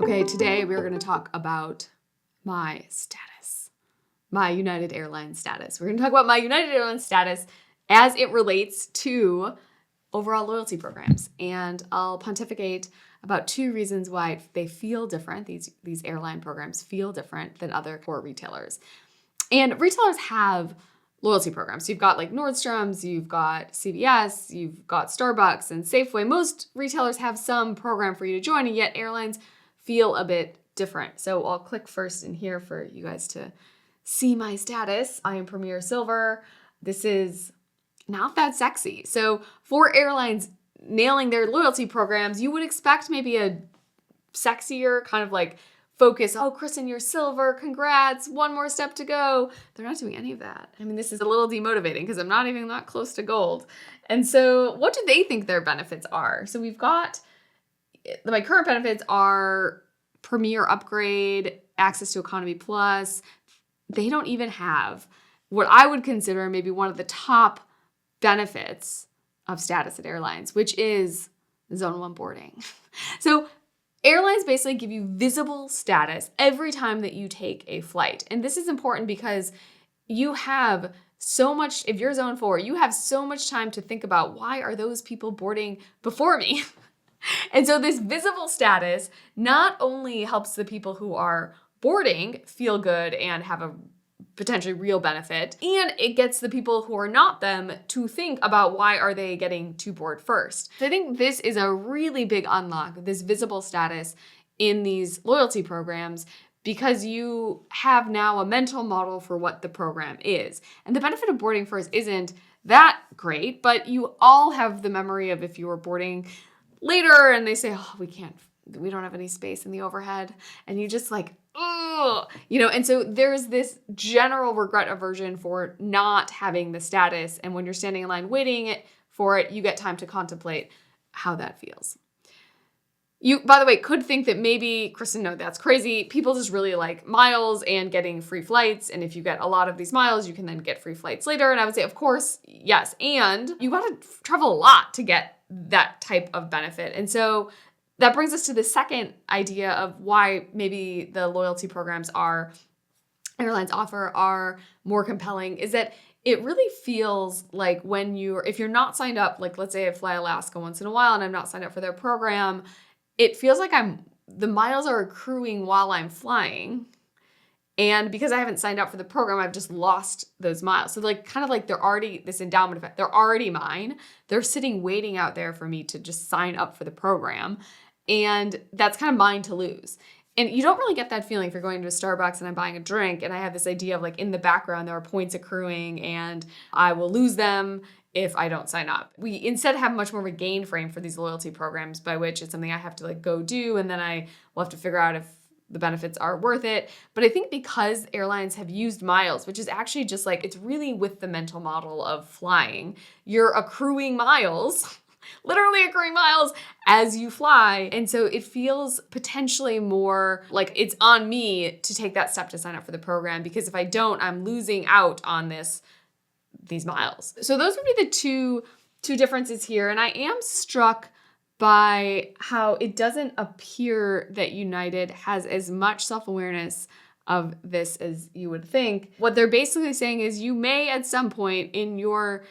Okay, today we're going to talk about my status, my United Airlines status. We're going to talk about my United Airlines status as it relates to overall loyalty programs. And I'll pontificate about two reasons why they feel different. These airline programs feel different than other core retailers. And retailers have loyalty programs. So you've got like Nordstrom's, you've got CVS, you've got Starbucks and Safeway. Most retailers have some program for you to join, and yet airlines feel a bit different. So I'll click first in here for you guys to see my status. I am Premier Silver. This is not that sexy. So for airlines nailing their loyalty programs, you would expect maybe a sexier kind of like focus. Oh, Kristen, you're silver. Congrats. One more step to go. They're not doing any of that. I mean, this is a little demotivating because I'm not even that close to gold. And so what do they think their benefits are? So we've got my current benefits are Premier Upgrade, access to Economy Plus. They don't even have what I would consider maybe one of the top benefits of status at airlines, which is Zone 1 boarding. So airlines basically give you visible status every time that you take a flight. And this is important because you have so much, if you're Zone 4, you have so much time to think about why are those people boarding before me? And so this visible status not only helps the people who are boarding feel good and have a potentially real benefit, and it gets the people who are not them to think about why are they getting to board first. So I think this is a really big unlock, this visible status in these loyalty programs, because you have now a mental model for what the program is. And the benefit of boarding first isn't that great, but you all have the memory of if you were boarding later and they say, oh, we don't have any space in the overhead. And you just like, oh, and so there's this general regret aversion for not having the status. And when you're standing in line waiting for it, you get time to contemplate how that feels. You, by the way, could think that maybe, Kristen, no, that's crazy. People just really like miles and getting free flights. And if you get a lot of these miles, you can then get free flights later. And I would say, of course, yes. And you got to travel a lot to get that type of benefit. And so that brings us to the second idea of why maybe the loyalty programs airlines offer are more compelling, is that it really feels like if you're not signed up, like let's say I fly Alaska once in a while and I'm not signed up for their program, it feels like the miles are accruing while I'm flying. And because I haven't signed up for the program, I've just lost those miles. So they're already, this endowment effect, they're already mine. They're sitting waiting out there for me to just sign up for the program. And that's kind of mine to lose. And you don't really get that feeling if you're going to a Starbucks and I'm buying a drink and I have this idea of like in the background, there are points accruing and I will lose them if I don't sign up. We instead have much more of a gain frame for these loyalty programs, by which it's something I have to like go do. And then I will have to figure out if the benefits are worth it. But I think because airlines have used miles, which is actually just like, it's really with the mental model of flying, you're accruing miles, literally accruing miles as you fly. And so it feels potentially more like it's on me to take that step to sign up for the program, because if I don't, I'm losing out on these miles. So those would be the two differences here. And I am struck by how it doesn't appear that United has as much self-awareness of this as you would think. What they're basically saying is you may at some point in your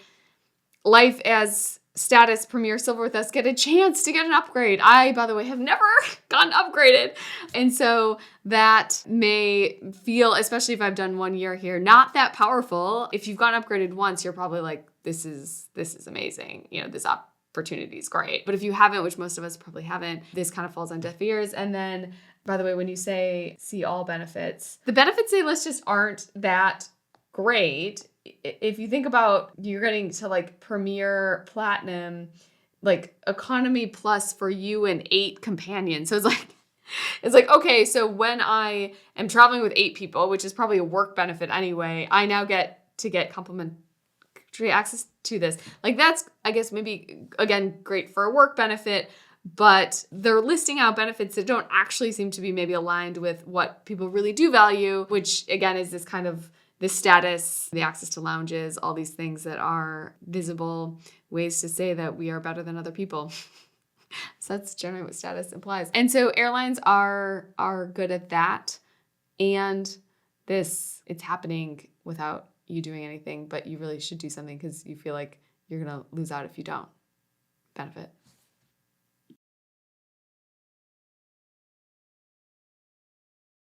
life as status Premier Silver with us get a chance to get an upgrade. I, by the way, have never gotten upgraded. And so that may feel, especially if I've done 1 year here, not that powerful. If you've gotten upgraded once, you're probably like, this is amazing. This opportunity is great. But if you haven't, which most of us probably haven't, this kind of falls on deaf ears. And then, by the way, when you say see all benefits, the benefits they list just aren't that great. If you think about you're getting to like Premier Platinum, like Economy Plus for you and 8 companions. So it's like, okay, so when I am traveling with 8 people, which is probably a work benefit anyway, I now get to get complimentary access to this. Like that's, I guess, maybe, again, great for a work benefit, but they're listing out benefits that don't actually seem to be maybe aligned with what people really do value, which again is this kind of this status, the access to lounges, all these things that are visible ways to say that we are better than other people. So that's generally what status implies. And so airlines are good at that. And it's happening without you doing anything, but you really should do something because you feel like you're going to lose out if you don't. Benefit.